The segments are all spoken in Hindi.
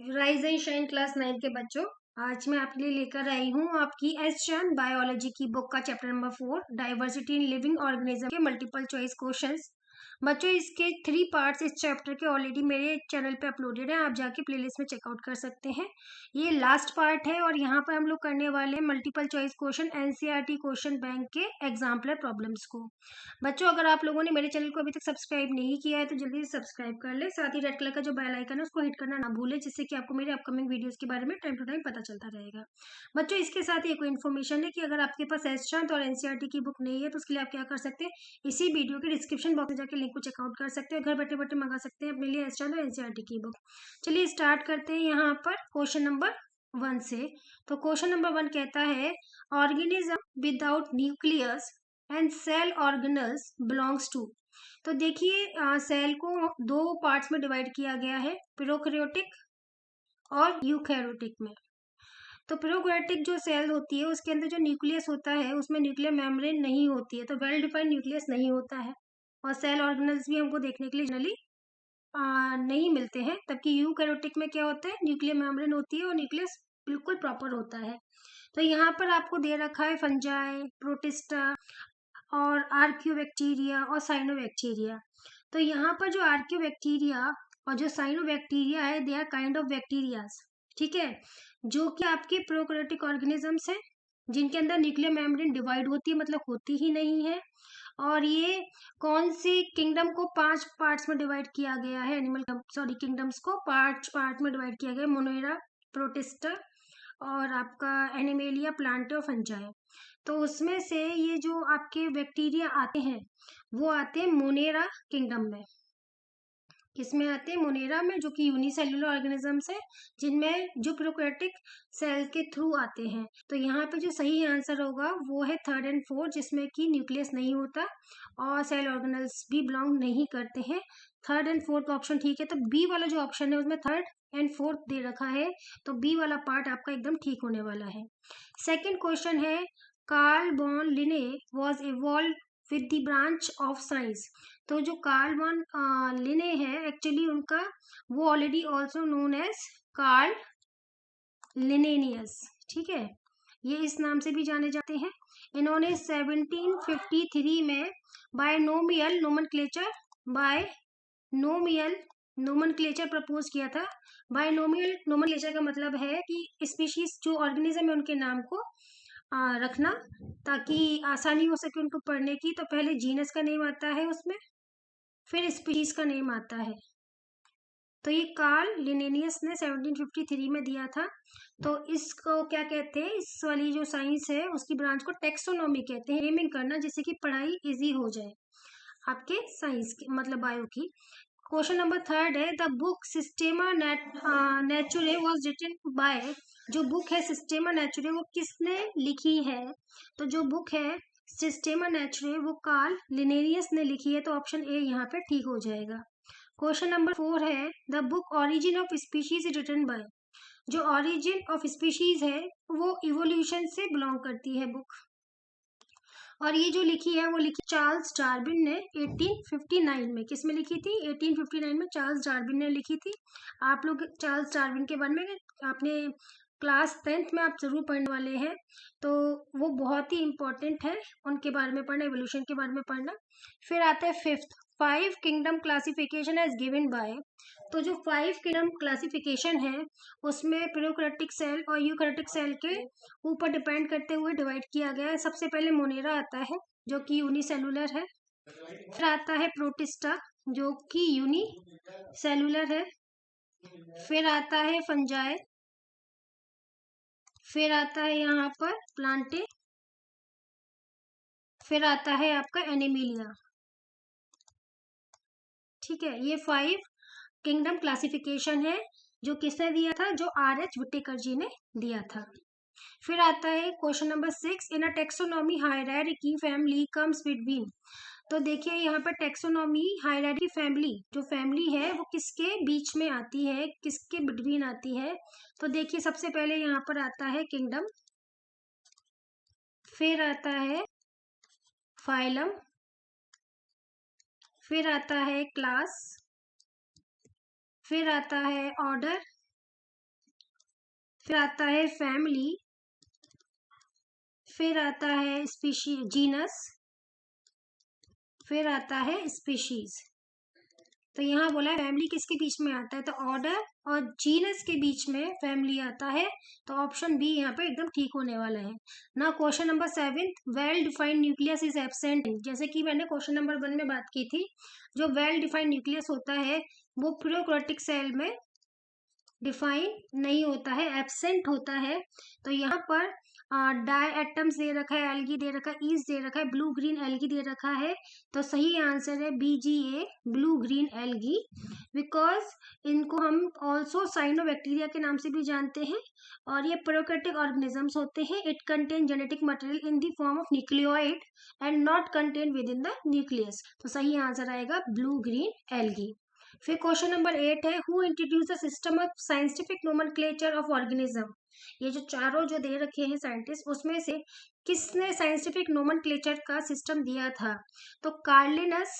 राइज एंड शाइन क्लास 9 के बच्चों, आज मैं आपके लिए लेकर आई हूँ आपकी एस चंद बायोलॉजी की बुक का chapter number 4 diversity in living organism के मल्टीपल चॉइस क्वेश्चंस। बच्चों, इसके 3 पार्ट्स इस चैप्टर के ऑलरेडी मेरे चैनल पे अपलोडेड है, आप जाके प्लेलिस्ट में चेकआउट कर सकते हैं। ये लास्ट पार्ट है और यहाँ पर हम लोग करने वाले हैं multiple choice question NCERT question bank के एग्जाम्पलर प्रॉब्लम्स को। बच्चों, अगर आप लोगों ने मेरे चैनल को अभी तक सब्सक्राइब नहीं किया है तो जल्दी से सब्सक्राइब कर ले, साथ ही रेड कलर का जो बेल आइकन है उसको हिट करना ना भूले, जिससे कि आपको मेरे अपकमिंग वीडियोस के बारे में टाइम टू टाइम पता चलता रहेगा। बच्चों, इसके साथ एक इन्फॉर्मेशन है कि अगर आपके पास एस चंद और एनसीईआरटी की बुक नहीं है तो उसके लिए आप क्या कर सकते हैं, इसी वीडियो के डिस्क्रिप्शन बॉक्स में जाकर लिंक को चेकआउट कर सकते हैं, घर बैठे बैठे मंगा सकते हैं अपने लिए एस चंद और एनसीईआरटी की बुक। चलिए स्टार्ट करते हैं यहाँ पर क्वेश्चन नंबर 1 से। तो क्वेश्चन नंबर 1 कहता है, organism without nucleus and cell organelles belongs to. तो देखिए, सेल को दो पार्ट्स में डिवाइड किया गया है, प्रोकैरियोटिक और यूकैरियोटिक में। तो प्रोकैरियोटिक जो सेल होती है उसके अंदर जो न्यूक्लियस होता है उसमें न्यूक्लियर मेम्ब्रेन नहीं होती है, तो वेल डिफाइंड न्यूक्लियस नहीं होता है, और सेल ऑर्गेनल्स भी हमको देखने के लिए जनरली नहीं मिलते हैं। तबकि यूकैरियोटिक में क्या होता है, न्यूक्लियर मेम्ब्रेन होती है और न्यूक्लियस बिल्कुल प्रॉपर होता है। तो यहाँ पर आपको दे रखा है फंजाई, प्रोटिस्टा और आर्कियोबैक्टीरिया और साइनोबैक्टीरिया। तो यहाँ पर जो आर्कियोबैक्टीरिया और जो साइनोबैक्टीरिया है, they are kind of bacterias, ठीक है, जो कि आपके प्रोकैरियोटिक ऑर्गेनिजम्स हैं जिनके अंदर न्यूक्लियर मेम्ब्रेन डिवाइड होती है, मतलब होती ही नहीं है। और ये कौन सी किंगडम को 5 पार्ट्स में डिवाइड किया गया है, एनिमल सॉरी किंगडम्स को 5 पार्ट में डिवाइड किया गया है, मोनेरा, प्रोटिस्टा और आपका एनिमेलिया, प्लांटे और फंजाई। तो उसमें से ये जो आपके बैक्टीरिया आते हैं वो आते हैं मोनेरा किंगडम में। किसमें आते हैं, मोनेरा में, जो कि यूनिसेल्युलर ऑर्गेनिजम्स है जिनमें जो प्रोकैरियोटिक सेल के थ्रू आते हैं। तो यहाँ पे जो सही आंसर होगा वो है 3rd और 4th, जिसमें कि न्यूक्लियस नहीं होता और सेल ऑर्गेनल्स भी बिलोंग नहीं करते हैं। 3rd और 4th ऑप्शन ठीक है, तो बी वाला जो ऑप्शन है उसमें 3rd और 4th दे रखा है, तो बी वाला पार्ट आपका एकदम ठीक होने वाला है। सेकेंड क्वेश्चन है, Carl von Linne was evolve with the branch of science. तो जो कार्ल बॉन लिने है, एक्चुअली उनका वो already also known as Carl Linnaeus, ठीक है, ये इस नाम से भी जाने जाते हैं। इन्होंने 1753 में बायनोमियल नोमेनक्लेचर प्रपोज किया था। बायनोमियल नोमेनक्लेचर का मतलब है कि स्पीशीज जो ऑर्गेनिज्म है उनके नाम को रखना ताकि आसानी हो सके उनको पढ़ने की। तो पहले जीनस का नेम आता है उसमें, फिर स्पीशीज का नेम आता है। तो ये कार्ल लिनेनियस ने 1753 में दिया था। तो इसको क्या कहते हैं, इस वाली जो साइंस है उसकी ब्रांच को टेक्सोनॉमी कहते हैं, नेमिंग करना जिससे कि पढ़ाई इजी हो जाए आपके साइंस की, मतलब बायो की। क्वेश्चन नंबर 3rd है, the book Systema Naturae was written by. जो बुक है सिस्टेमा नेचुरे वो किसने लिखी है, तो जो बुक है सिस्टेमा नेचुरे वो कार्ल लिनेरियस ने लिखी है, तो ऑप्शन ए यहाँ पे ठीक हो जाएगा। क्वेश्चन नंबर 4 है, the book origin of species is written by. जो ऑरिजिन ऑफ स्पीशीज है वो इवोल्यूशन से बिलोंग करती है बुक, और ये जो लिखी है वो लिखी चार्ल्स डार्विन ने 1859 में। किस में लिखी थी, 1859 में चार्ल्स डार्विन ने लिखी थी। आप लोग चार्ल्स डार्विन के बारे में आपने क्लास 10th में आप जरूर पढ़ने वाले हैं, तो वो बहुत ही इंपॉर्टेंट है उनके बारे में पढ़ना, एवोल्यूशन के बारे में पढ़ना। फिर आता है 5th, 5 kingdom classification as given by. तो जो 5 किंगडम क्लासिफिकेशन है उसमें प्रोकैरियोटिक सेल और यूकैरियोटिक सेल के ऊपर डिपेंड करते हुए डिवाइड किया गया है। सबसे पहले मोनेरा आता है जो कि यूनिसेलुलर है, फिर आता है प्रोटिस्टा जो कि यूनिसेलुलर है, फिर आता है फंजाई, फिर आता है यहाँ पर प्लांटे, फिर आता है आपका एनिमिलिया, ठीक है। ये 5 किंगडम क्लासिफिकेशन है जो किसने दिया था, जो R.H. विटेकर जी ने दिया था। फिर आता है question number 6, in a taxonomy hierarchy family comes between. तो देखिए यहाँ पर टेक्सोनॉमी हायरार्की फैमिली, जो फैमिली है वो किसके बीच में आती है, किसके बिटवीन आती है। तो देखिए सबसे पहले यहाँ पर आता है किंगडम, फिर आता है फाइलम, फिर आता है क्लास, फिर आता है ऑर्डर, फिर आता है फैमिली, फिर आता है जीनस, फिर आता है स्पीशीज। तो यहाँ बोला है फैमिली किसके बीच में आता है, तो ऑर्डर और जीनस के बीच में फैमिली आता है, तो ऑप्शन बी यहाँ पे एकदम ठीक होने वाला है ना। Question number 7, well defined nucleus is absent. जैसे कि मैंने क्वेश्चन नंबर 1 में बात की थी, जो वेल डिफाइंड न्यूक्लियस होता है वो प्रोकैरियोटिक सेल में डिफाइन नहीं होता है, एब्सेंट होता है। तो यहाँ पर डाई एटम्स दे रखा है, एल्गी दे रखा है, ईस्ट दे रखा है, ब्लू ग्रीन एल्गी दे रखा है। तो सही आंसर है BGA, blue green algae, because इनको हम ऑल्सो साइनोबैक्टीरिया के नाम से भी जानते हैं, और ये प्रोकैरियोटिक ऑर्गेनिजम्स होते हैं। It contain genetic material in the form of nucleoid and not contain with in the nucleus. तो सही आंसर आएगा ब्लू ग्रीन एल्गी। फिर क्वेश्चन नंबर 8 है, who introduce the system of scientific nomenclature of organism. ये जो चारों जो दे रखे हैं साइंटिस्ट, उसमें से किसने साइंटिफिक नोमेनक्लेचर का सिस्टम दिया था, तो कार्लिनस।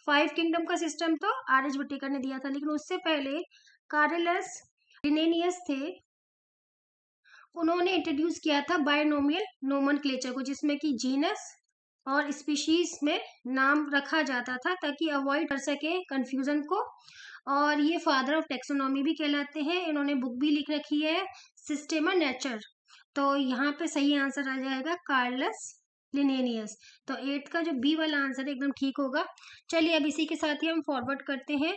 5 किंगडम का सिस्टम तो आर्यभट्ट ने दिया था, लेकिन उससे पहले कार्लिनस लिनेनियस थे, उन्होंने इंट्रोड्यूस किया था बायनोमियल नोमेनक्लेचर को, जिसमें कि जीनस और स्पीशीज में नाम रखा जाता था ताकि अवॉइड कर सके कंफ्यूजन को। और ये फादर ऑफ टेक्सोनॉमी भी कहलाते हैं। इन्होंने बुक भी लिख रखी है, सिस्टेमा नेचर। तो यहाँ पे सही आंसर आ जाएगा कार्लस लिनेनियस। तो 8 का जो बी वाला आंसर है एकदम ठीक होगा। चलिए अब इसी के साथ ही हम फॉरवर्ड करते हैं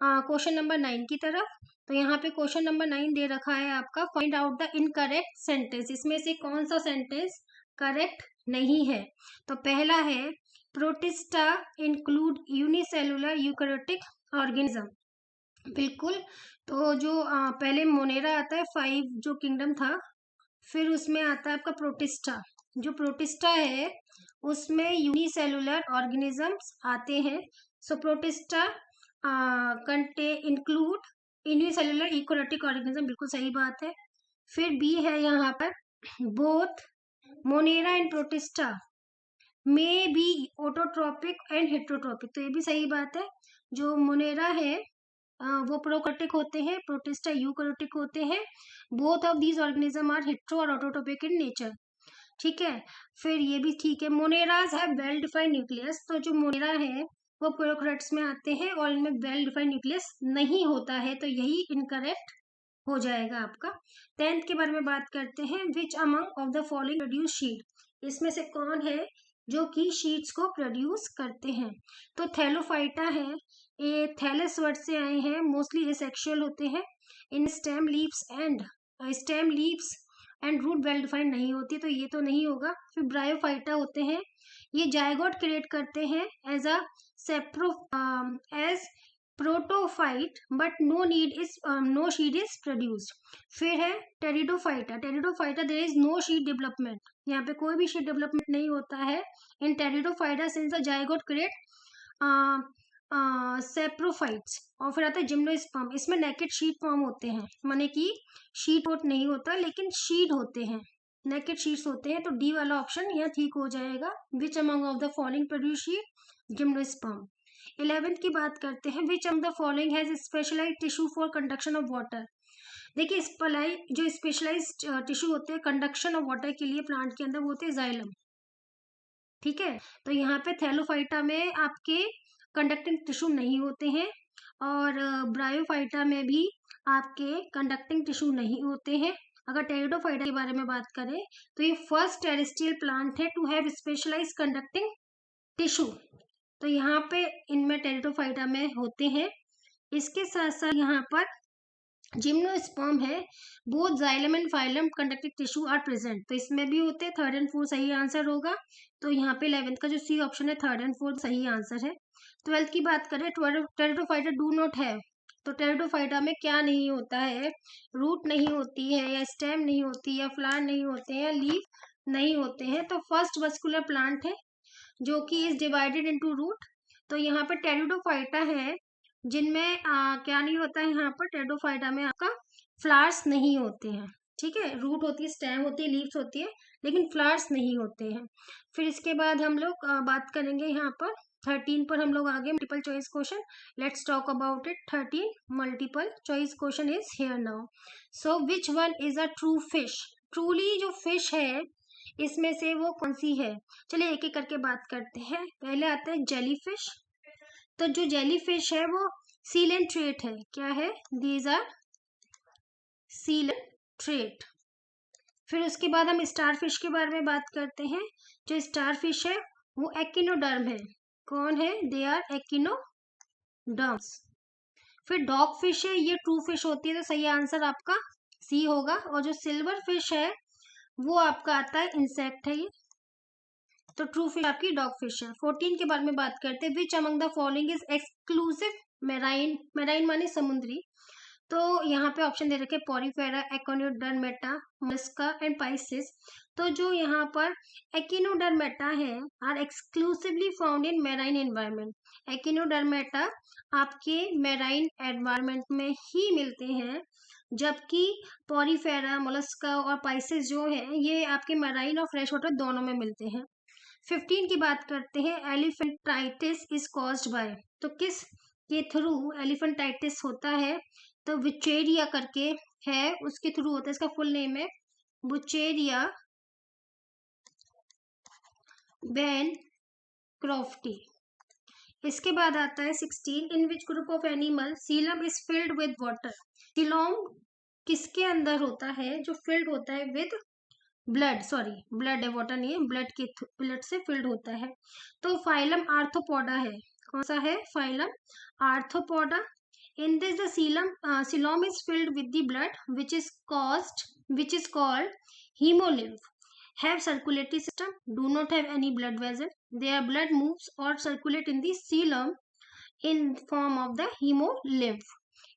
क्वेश्चन नंबर 9 की तरफ। तो यहाँ पे क्वेश्चन नंबर 9 दे रखा है आपका, find out the incorrect sentence. इसमें से कौन सा सेंटेंस करेक्ट नहीं है। तो पहला है, protista include unicellular eukaryotic organism. बिल्कुल। तो जो पहले मोनेरा आता है, 5 जो किंगडम था, फिर उसमें आता है आपका प्रोटिस्टा। जो प्रोटिस्टा है उसमें यूनिसेलुलर ऑर्गेनिजम्स आते हैं। So Protista contain include unicellular eukaryotic organism, बिल्कुल सही बात है। फिर बी है यहाँ पर, both Monera and Protista may be autotrophic and heterotrophic. तो ये भी सही बात है। जो मोनेरा है वो प्रोकैरियोटिक होते हैं, प्रोटिस्टा यूकैरियोटिक होते हैं। Both of these organisms are hetero और ऑटोट्रोपिक इन नेचर। ठीक है। फिर ये भी ठीक है, मोनेराज है वेल डिफाइंड न्यूक्लियस। तो जो मोनेरा है वो प्रोकैरियोट्स में आते हैं और इनमें वेल डिफाइंड न्यूक्लियस नहीं होता है, तो यही इनकरेक्ट हो जाएगा आपका। 10th के बारे में बात करते हैं, which among of the following produce sheet. इसमें से कौन है जो कि शीट्स को प्रोड्यूस करते हैं, तो थैलोफाइटा है, ये थैलस वर्ड से आए हैं, मोस्टली एसेक्सुअल होते हैं। In stem leaves and root well defined नहीं होती, तो ये तो नहीं होगा। फिर ब्रायोफाइटा होते हैं, ये जायगोट क्रिएट करते हैं as a as protophyte, but no seed is produced. फिर है Pteridophyta there is no seed development, यहाँ पे कोई भी शीट डेवलपमेंट नहीं होता है in Pteridophyta since the zygote create saprophytes. और फिर आता है जिम्नोस्पर्म, इसमें नेकेड शीट फॉर्म होते हैं, माने कि शीट वोट नहीं होता लेकिन शीट होते हैं, नेकेड शीट्स होते हैं। तो डी वाला ऑप्शन यहाँ ठीक हो जाएगा, which among of the following produce seed, gymnosperm. 11th की बात करते हैं, which among the following has specialised tissue for conduction of water. देखिए जो स्पेशलाइज्ड टिश्यू होते हैं कंडक्शन ऑफ वाटर के लिए प्लांट के अंदर, वो होते हैं जाइलम। ठीक है। तो यहाँ पे थैलोफाइटा में आपके कंडक्टिंग टिश्यू नहीं होते हैं, और ब्रायोफाइटा में भी आपके कंडक्टिंग टिश्यू नहीं होते हैं। अगर टेरिडोफाइटा के बारे में बात करें तो ये फर्स्ट टेरेस्ट्रियल प्लांट है to have specialised conducting tissue. तो यहाँ पे इनमें टेरिडोफाइटा में होते हैं। इसके साथ साथ यहाँ पर जिम्नोस्पर्म है, both xylem and phloem conductive tissue are present, तो इसमें भी होते हैं। 3rd and 4th सही आंसर होगा। तो यहाँ पे 11th का जो सी ऑप्शन है 3rd and 4th सही आंसर है। 12th की बात करें, टेरिडोफाइटा डू नॉट है, तो टेरिडोफाइटा में क्या नहीं होता है, रूट नहीं होती है, या स्टेम नहीं होती, या फ्लावर नहीं होते हैं, या लीफ नहीं होते हैं। तो फर्स्ट वस्कुलर प्लांट है जो कि इज डिवाइडेड इनटू रूट। तो यहाँ पर टेरिडोफाइटा है जिनमें क्या नहीं होता है, यहाँ पर टेरिडोफाइटा में आपका फ्लावर्स नहीं होते हैं। ठीक है, रूट होती है, स्टेम होती है, लीव्स होती है, लेकिन फ्लावर्स नहीं होते हैं। फिर इसके बाद हम लोग बात करेंगे यहाँ पर 13 पर हम लोग आगे multiple choice question. Let's talk about it. 13 multiple choice question is here now. So which one is a true fish? Truly जो फिश है इसमें से वो कौन सी है? चलिए एक एक करके बात करते हैं. पहले आता है जेली फिश. तो जो जेली फिश है वो सीलेंट्रेट है. क्या है? These are coelenterate. फिर उसके बाद हम स्टार फिश के बारे में बात करते हैं. जो स्टार फिश है वो एकिनोडर्म है. कौन है? They are echinoderms. फिर डॉग फिश है, ये ट्रू फिश होती है, तो सही आंसर आपका सी होगा. और जो सिल्वर फिश है वो आपका आता है इंसेक्ट है ये, तो ट्रू फिश आपकी डॉग फिश है. 14 के बारे में बात करते हैं. Which among the following is exclusive marine? Marine माने समुद्री. तो यहाँ पे ऑप्शन दे रखे Porifera, Echinodermata, Mollusca and Pisces. तो जो यहाँ पर एकिनोडर्मेटा है are exclusively found in marine environment. Echinodermata आपके मेराइन एनवायरनमेंट में ही मिलते हैं, जबकि पॉरीफेरा, मोलस्का और पाइसिस जो है ये आपके मेराइन और फ्रेश वाटर दोनों में मिलते हैं. 15 की बात करते हैं. एलिफेंटाइटिस इज कॉज्ड बाय. तो किस के थ्रू एलिफेंटाइटिस होता है? तो बुचेरिया करके है, उसके थ्रू होता है. इसका फुल नेम है बुचेरिया बैनक्रॉफ्टी. इसके बाद आता है 16. In which group of animal coelom is filled with water? Coelom किसके अंदर होता है जो फिल्ड होता है विद ब्लड? सॉरी, ब्लड है, वाटर नहीं है. ब्लड से फिल्ड होता है. तो फाइलम आर्थ्रोपोडा है. कौन सा है? Phylum arthropoda. In this, the coelom is filled with the blood, which is called hemolymph. Have circulatory system, do not have any blood vessel. Their blood moves or circulate in the coelom in form of the hemolymph.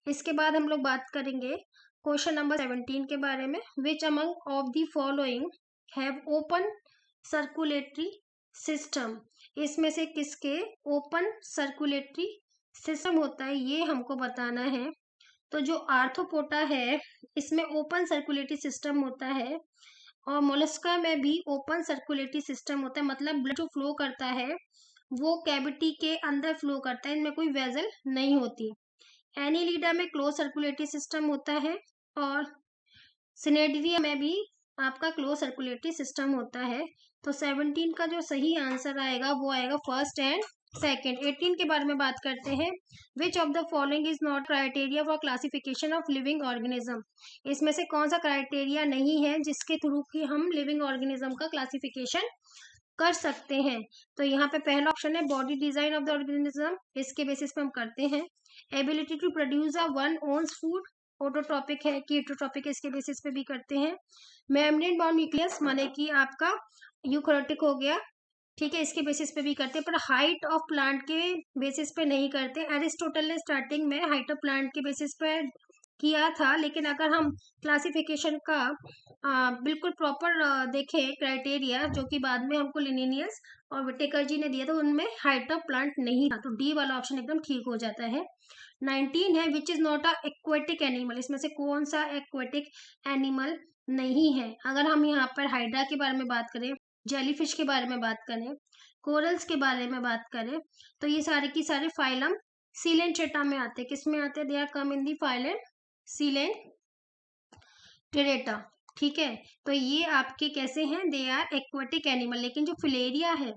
इसके बाद हम लोग बात करेंगे क्वेश्चन नंबर 17 के बारे में. Which among of the following have open circulatory system? इसमें से किसके ओपन सर्कुलेटरी सिस्टम होता है ये हमको बताना है. तो जो आर्थ्रोपोडा है इसमें ओपन सर्कुलेटरी सिस्टम होता है, और मोलस्का में भी ओपन सर्कुलेटरी सिस्टम होता है. मतलब ब्लड जो फ्लो करता है वो कैविटी के अंदर फ्लो करता है, इनमें कोई वेजल नहीं होती. एनीलिडा में क्लोज सर्कुलेटरी सिस्टम होता है, और सिनेडिरिया में भी आपका क्लोज सर्कुलेटरी सिस्टम होता है. तो 17 का जो सही आंसर आएगा वो आएगा फर्स्ट एंड सेकेंड. 18 के बारे में बात करते हैं. Which of the following is not criteria for classification of living organism? इसमें से कौन सा क्राइटेरिया नहीं है जिसके थ्रू की हम लिविंग ऑर्गेनिज्म का क्लासिफिकेशन कर सकते हैं? तो यहाँ पे पहला ऑप्शन है body design of the organism. इसके बेसिस पे हम करते हैं. Ability to produce a one owns food, autotrophic है कि हेटेरोट्रॉपिक है, इसके बेसिस पे भी करते हैं. मेम्ब्रेन बाउंड न्यूक्लियस माने कि आपका यूकैरियोटिक हो गया, ठीक है, इसके बेसिस पे भी करते हैं. पर हाइट ऑफ प्लांट के बेसिस पे नहीं करते. एरिस्टोटल ने स्टार्टिंग में हाइट ऑफ प्लांट के बेसिस पे किया था, लेकिन अगर हम क्लासिफिकेशन का बिल्कुल प्रॉपर देखें क्राइटेरिया जो कि बाद में हमको लिनियस और विटेकर जी ने दिया था, उनमें हाइट ऑफ प्लांट नहीं था. तो डी वाला ऑप्शन एकदम ठीक हो जाता है. 19 है which is not a aquatic animal. इसमें से कौन सा एक्वेटिक एनिमल नहीं है? अगर हम यहाँ पर हाइड्रा के बारे में बात करें, जेलीफिश के बारे में बात करें, कोरल्स के बारे में बात करें, तो ये सारे की सारे फाइलम सीलेंट्रेटा में आते हैं. किस में आते हैं? They are come in the phylum coelenterata. ठीक है, तो ये आपके कैसे हैं? They are aquatic animal. लेकिन जो फिलेरिया है,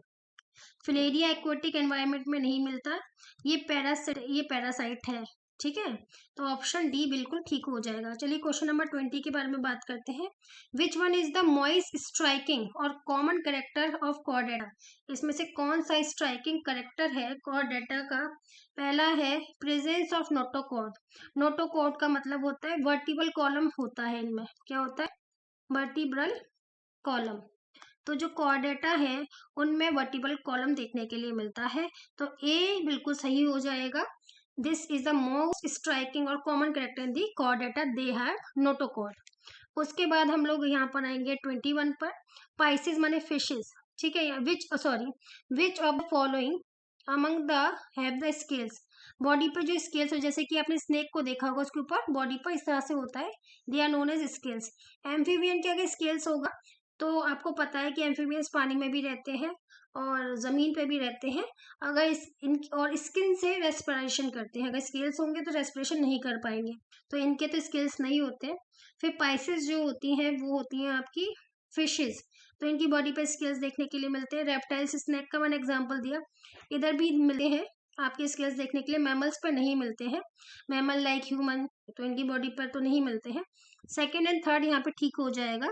फिलेरिया एक्वेटिक एनवायरनमेंट में नहीं मिलता, ये पैरासाइट है. ठीक है, तो ऑप्शन डी बिल्कुल ठीक हो जाएगा. चलिए क्वेश्चन नंबर 20 के बारे में बात करते हैं. विच one is the most striking और कॉमन कैरेक्टर ऑफ कॉर्डेटा? इसमें से कौन सा स्ट्राइकिंग कैरेक्टर है कॉर्डेटा का? पहला है प्रेजेंस ऑफ नोटोकॉर्ड. नोटोकॉर्ड का मतलब होता है वर्टिबल कॉलम होता है. इनमें क्या होता है? Vertebral column. तो जो कॉर्डेटा है उनमें वर्टिबल कॉलम देखने के लिए मिलता है. तो ए बिल्कुल सही हो जाएगा. This is the most striking और common character in the Chordata, they have notochord. उसके बाद हम लोग यहाँ पर आएंगे 21 पर. पाइसिस माने फिशेस. ठीक है, which of the following among the have the scales? Body पर जो स्केल्स हो, जैसे कि आपने स्नेक को देखा होगा, उसके ऊपर बॉडी पर इस तरह से होता है, they are known as scales. Amphibian के आगे स्केल्स होगा, तो आपको पता है कि एम्फीबियंस पानी में भी रहते हैं और ज़मीन पे भी रहते हैं। अगर और स्किन से रेस्पिरेशन करते हैं। अगर स्केल्स होंगे तो रेस्पिरेशन नहीं कर पाएंगे, तो इनके तो स्केल्स नहीं होते हैं। फिर पाइसेस जो होती हैं वो होती हैं आपकी फिशेस, तो इनकी बॉडी पे स्केल्स देखने के लिए मिलते हैं। रेप्टाइल्स, स्नेक का मैंने एग्जांपल दिया, इधर भी मिलते हैं आपके स्केल्स देखने के लिए। मैमल्स पर नहीं मिलते हैं, मैमल लाइक ह्यूमन, तो इनकी बॉडी पर तो नहीं मिलते हैं। सेकेंड एंड थर्ड यहाँ पे ठीक हो जाएगा,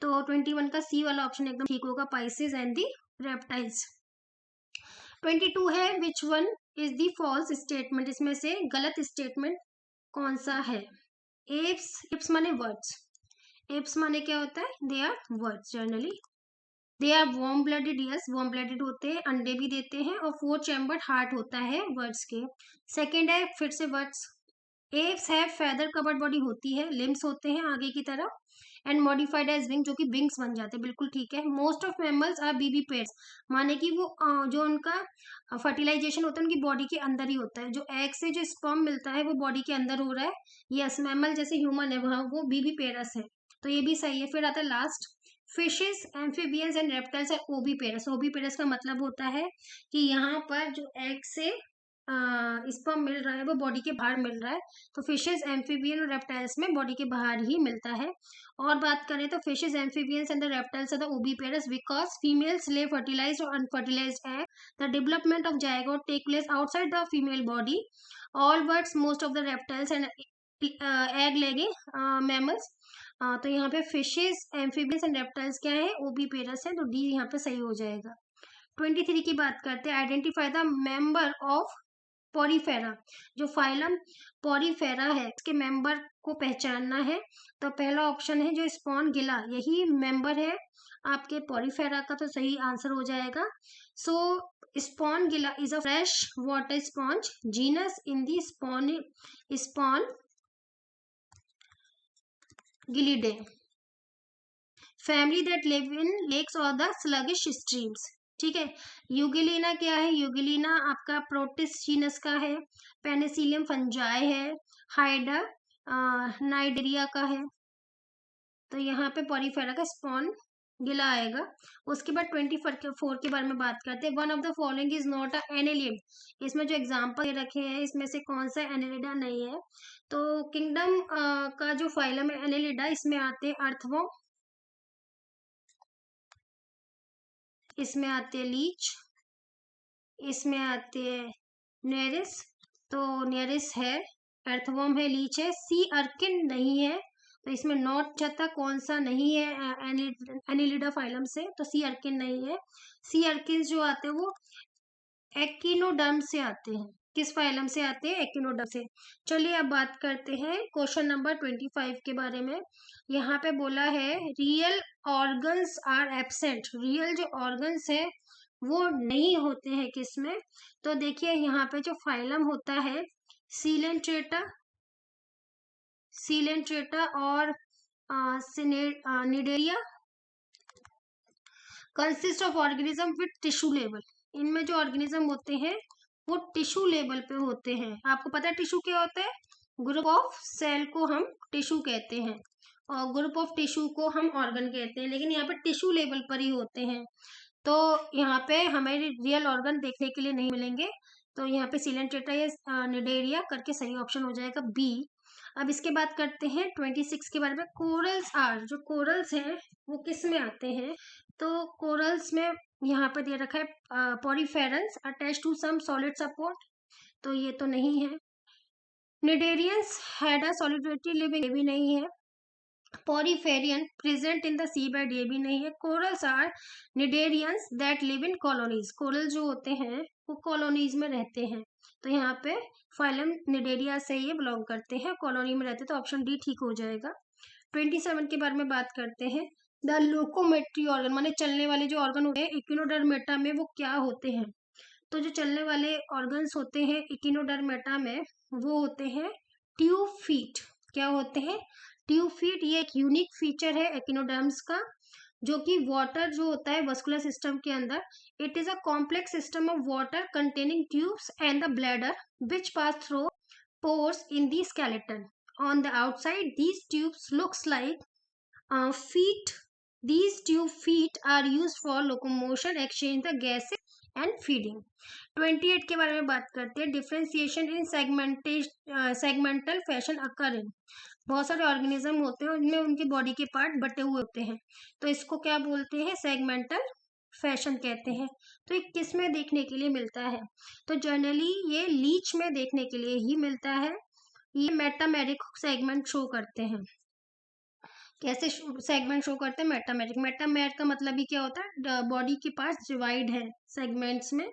तो 21 का सी वाला ऑप्शन एकदम ठीक होगा, पाइसेस एंड दी रेप्टाइल्स। 22 है, which one is the false statement, इसमें से गलत स्टेटमेंट कौन सा है? एप्स, एप्स माने वर्ड्स, एप्स माने क्या होता है? They are birds generally. They are warm blooded, yes warm blooded होते हैं, अंडे भी देते हैं, और 4 चैम्बर्ड हार्ट होता है वर्ड्स के। सेकेंड है फिर से वर्ड्स। एप्स है फेदर कवर्ड बॉडी होती है, लिम्स होते हैं आगे की तरफ, एंड मॉडिफाइड एज विंग, जो कि विंग्स बन जाते हैं, बिल्कुल ठीक है। Most of mammals are viviparous, माने कि वो जो उनका फर्टिलाइजेशन होता है उनकी बॉडी के अंदर ही होता है, जो एग से जो स्पर्म मिलता है वो बॉडी के अंदर हो रहा है। यस, मैमल जैसे ह्यूमन है वहाँ वो बीबी पेयर्स है, तो ये भी सही है। फिर आता है last, fishes, amphibians and reptiles है ओवीपेरस। ओवीपेरस का मतलब होता है कि यहाँ पर जो एग से स्पर्म मिल रहा है वो बॉडी के बाहर मिल रहा है, तो फिशेस, एम्फीबियन और रेप्टाइल्स में बॉडी के बाहर ही मिलता है। और बात करें तो fishes, amphibians and the reptiles are the oviparous because females lay fertilized or unfertilized egg. The development of zygote take place outside the female body. All birds, most of the reptiles and egg laying mammals. तो यहाँ पे फिशेस, एम्फीबियंस एंड रेप्टाइल्स क्या है? ओवीपेरस है, तो डी यहाँ पे सही हो जाएगा। 23 की बात करते हैं, identify the member of Porifera. जो फाइलम पॉरीफेरा है उसके मेंबर को पहचानना है, तो पहला ऑप्शन है जो स्पॉन गिला, यही मेंबर है आपके पॉरीफेरा का, तो सही आंसर हो जाएगा। So Spongilla is a fresh water sponge genus in the Spongillidae, family that live in lakes और द स्लगिश स्ट्रीम्स। ठीक है, यूगिलिना क्या है? यूगिलिना आपका प्रोटिस जीनस का है, पेनिसिलियम फंजाई है, हाइडा नाइडेरिया का है, तो यहाँ पे पॉरीफेरा का स्पॉन गिला आएगा। उसके बाद 24 के बारे में बात करते हैं। One of the following is not a annelid, इसमें जो एग्जाम्पल रखे हैं इसमें से कौन सा एनेलिडा नहीं है? तो किंगडम का जो फाइलम है एनेलिडा, इसमें आते हैं अर्थवर्म, इसमें आते हैं लीच, इसमें आते हैं नेरिस, तो नेरिस है, अर्थवर्म है, लीच है। सी अर्किन नहीं है, तो इसमें नॉट जाता, कौन सा नहीं है एनिलिडा फाइलम से? तो सी अर्किन नहीं है। सी अर्किन जो आते हैं वो एक्टिनोडर्म से आते हैं। किस फाइलम से आते हैं? एक्टिनोडर्म से। चलिए अब बात करते हैं क्वेश्चन नंबर 25 के बारे में। यहाँ पे बोला है real organs are absent, real जो ऑर्गन्स है वो नहीं होते हैं किसमें? तो देखिए यहाँ पे जो फाइलम होता है सीलेंट्रेटा, सीलेंट्रेटा और Cnidaria consist of organism with tissue level. इनमें जो ऑर्गेनिज्म होते हैं वो टिश्यू लेवल पे होते हैं। आपको पता है टिश्यू क्या होता है? ग्रुप ऑफ सेल को हम टिश्यू कहते हैं, और ग्रुप ऑफ टिश्यू को हम ऑर्गन कहते हैं, लेकिन यहाँ पे टिश्यू लेवल पर ही होते हैं, तो यहाँ पे हमें रियल ऑर्गन देखने के लिए नहीं मिलेंगे। तो यहाँ पे सीलेंट्रेटा या निडेरिया करके सही ऑप्शन हो जाएगा बी। अब इसके बाद करते हैं 26 के बारे में। कोरल्स आर, जो कोरल्स हैं वो किस में आते हैं? तो कोरल्स में यहाँ पर दे रखा है Poriferans attach to some solid support, तो ये तो नहीं है। Cnidarians had a solitary living, ये भी नहीं है। Poriferan present in the sea bed, ये भी नहीं है। Corals are cnidarians that live in colonies, coral जो होते हैं वो कॉलोनीज में रहते हैं, तो यहाँ पे फाइलम निडेरिया से ये बिलोंग करते हैं, कॉलोनी में रहते हैं, तो ऑप्शन डी ठीक हो जाएगा। 27 के बारे में बात करते हैं। द लोकोमेट्री ऑर्गन, माने चलने वाले जो ऑर्गन होते हैं इक्विनोडर्मेटा में, वो क्या होते हैं? तो जो चलने वाले ऑर्गन्स होते हैं इक्विनोडर्मेटा में वो होते हैं ट्यूब फीट। क्या होते हैं? Tube feet. ये एक यूनिक फीचर है इक्विनोडर्म्स का, जो कि वाटर जो होता है वस्कुलर सिस्टम के अंदर, it is a complex system of water containing tubes and the bladder which pass through pores in the skeleton. On the outside, these tubes looks like feet These tube feet are used for locomotion, exchange the gases and feeding. 28 के बारे में बात करते हैं. डिफ्रेंसिएशन इन सेगमेंटल फैशन अकर इन. बहुत सारे ऑर्गेनिज्म होते हैं उनमें उनकी बॉडी के पार्ट बटे हुए होते हैं, तो इसको क्या बोलते हैं? सेगमेंटल फैशन कहते हैं. तो ये किस में देखने के लिए मिलता है? तो जनरली ये लीच में देखने के लिए ही मिलता है. ये मेटामेरिक सेगमेंट शो करते हैं. कैसे सेगमेंट शो करते हैं? मेटामेरिक. मेटामेरिक का मतलब ही क्या होता है? बॉडी के पार्ट्स डिवाइड है सेगमेंट्स में,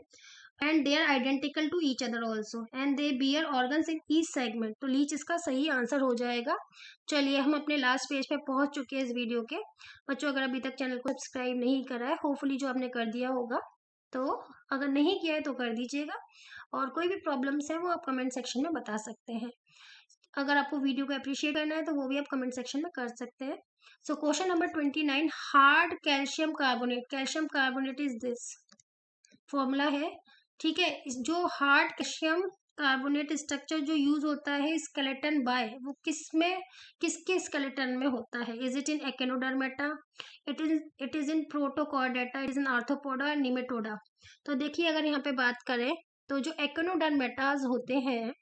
and they are identical to each other also, and they bear organs in each segment. तो लीच इसका सही आंसर हो जाएगा. चलिए हम अपने लास्ट पेज पे पहुंच चुके हैं इस वीडियो के. बच्चों अगर अभी तक चैनल को सब्सक्राइब नहीं करा है, होपफुली जो आपने कर दिया होगा, तो अगर नहीं किया है तो कर दीजिएगा. और कोई भी प्रॉब्लम्स है वो आप कमेंट सेक्शन में बता सकते हैं. अगर आपको वीडियो को अप्रिशिएट करना है तो वो भी आप कमेंट सेक्शन में कर सकते हैं. So question number 29, hard calcium carbonate. Calcium carbonate is this formula है. ठीक है, जो हार्ड कैल्शियम कार्बोनेट स्ट्रक्चर जो यूज होता है स्केलेटन बाय, वो किसके स्केलेटन में होता है? Is it in Echinodermata, it is in Protochordata, it is in Arthropoda और निमेटोडा. तो देखिए अगर यहाँ पे बात करें तो जो एकेनोडर्मेटाज होते हैं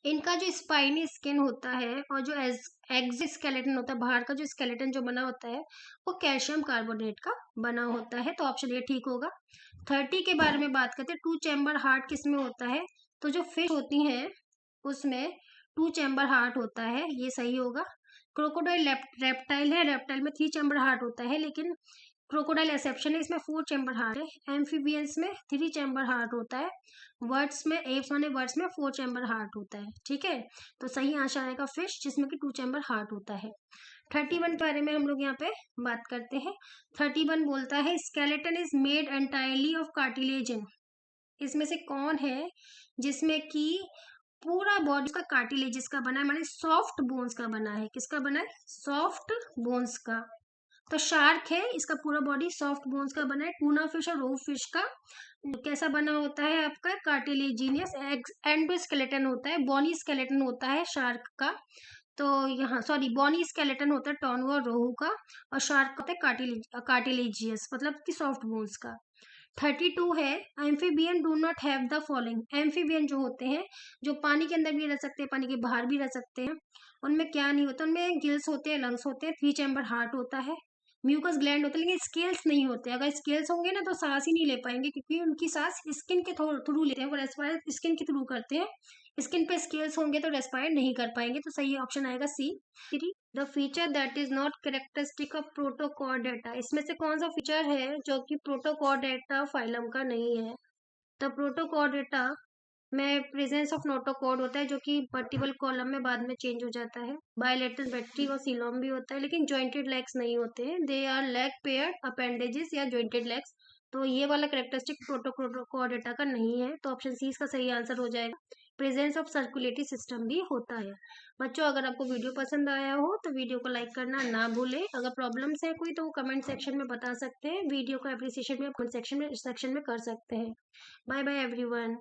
इनका जो स्पाइनी स्किन होता है और जो एक्सोस्केलेटन होता है, बाहर का जो स्केलेटन जो बना होता है, वो कैल्शियम कार्बोनेट का बना होता है. तो ऑप्शन ये ठीक होगा. 30 के बारे में बात करते हैं. 2 चैम्बर हार्ट किस में होता है? तो जो फिश होती हैं उसमें 2 चैम्बर हार्ट होता है, ये सही होगा. क्रोकोडाइल रेप्टाइल है, रेप्टाइल में 3 चैम्बर हार्ट होता है, लेकिन क्रोकोडाइल एक्सेप्शन है, इसमें 4 चैम्बर हार्ट है. एम्फीबियंस में 3 चैम्बर हार्ट होता है. वर्ड्स में एप्स माने वर्ड्स में 4 चैम्बर हार्ट होता है. ठीक है, तो सही आंसर आएगा फिश, जिसमें कि 2 चैम्बर हार्ट होता है. 31 के बारे में हम लोग यहाँ पे बात करते हैं. 31 बोलता है skeleton is made entirely of cartilage. इसमें से कौन है जिसमें कि पूरा बॉडी का कार्टिलेज का बना है, माने सॉफ्ट बोन्स का बना है. किसका बना है? सॉफ्ट बोन्स का. तो शार्क है, इसका पूरा बॉडी सॉफ्ट बोन्स का बना है. टूना फिश और रोहू फिश का कैसा बना होता है? आपका कार्टिलेजिनियस एंडोस्केलेटन होता है. बॉनी स्केलेटन होता है शार्क का. तो यहाँ सॉरी बॉनी स्केलेटन होता है टॉर्नो और रोहू का, और शार्क का होता है कार्टिलेजियस मतलब कि सॉफ्ट बोन्स का. 32 है amphibian do not have the following. Amphibian जो होते हैं जो पानी के अंदर भी रह सकते हैं, पानी के बाहर भी रह सकते हैं, उनमें क्या नहीं होता? उनमें गिल्स होते हैं, लंग्स होते हैं, 3 चैम्बर हार्ट होता है, म्यूकस ग्लैंड होता है, लेकिन स्केल्स नहीं होते. अगर स्केल्स होंगे ना तो सांस ही नहीं ले पाएंगे, क्योंकि उनकी सांस स्किन के थ्रू लेते हैं, वो रेस्पायर स्किन के थ्रू करते हैं. स्किन पे स्केल्स होंगे तो रेस्पायर नहीं कर पाएंगे. तो सही ऑप्शन आएगा C. The feature that is not characteristic of Protochordata. इसमें से कौन सा फीचर है जो कि प्रोटोकॉर्डेटा फाइलम का नहीं है? द प्रोटोकॉर्डेटा में प्रेजेंस ऑफ नोटोकॉर्ड होता है, जो कि वर्टिबल कॉलम में बाद में चेंज हो जाता है. बायलेटरल बैटरी और सीलोम भी होता है, लेकिन जॉइंटेड लेग्स नहीं होते हैं. They are leg paired appendages या जॉइंटेड लेग्स. तो ये वाला कैरेक्टरिस्टिक प्रोटोकॉर्डेटा का नहीं है. तो ऑप्शन सी इसका सही आंसर हो जाएगा. प्रेजेंस ऑफ सर्कुलेटरी सिस्टम भी होता है. बच्चों अगर आपको वीडियो पसंद आया हो तो वीडियो को लाइक करना ना भूलें. अगर प्रॉब्लम्स है कोई तो वो कमेंट सेक्शन में बता सकते हैं. वीडियो का एप्रिसिएशन भी आप कमेंट सेक्शन में कर सकते हैं. Bye bye everyone.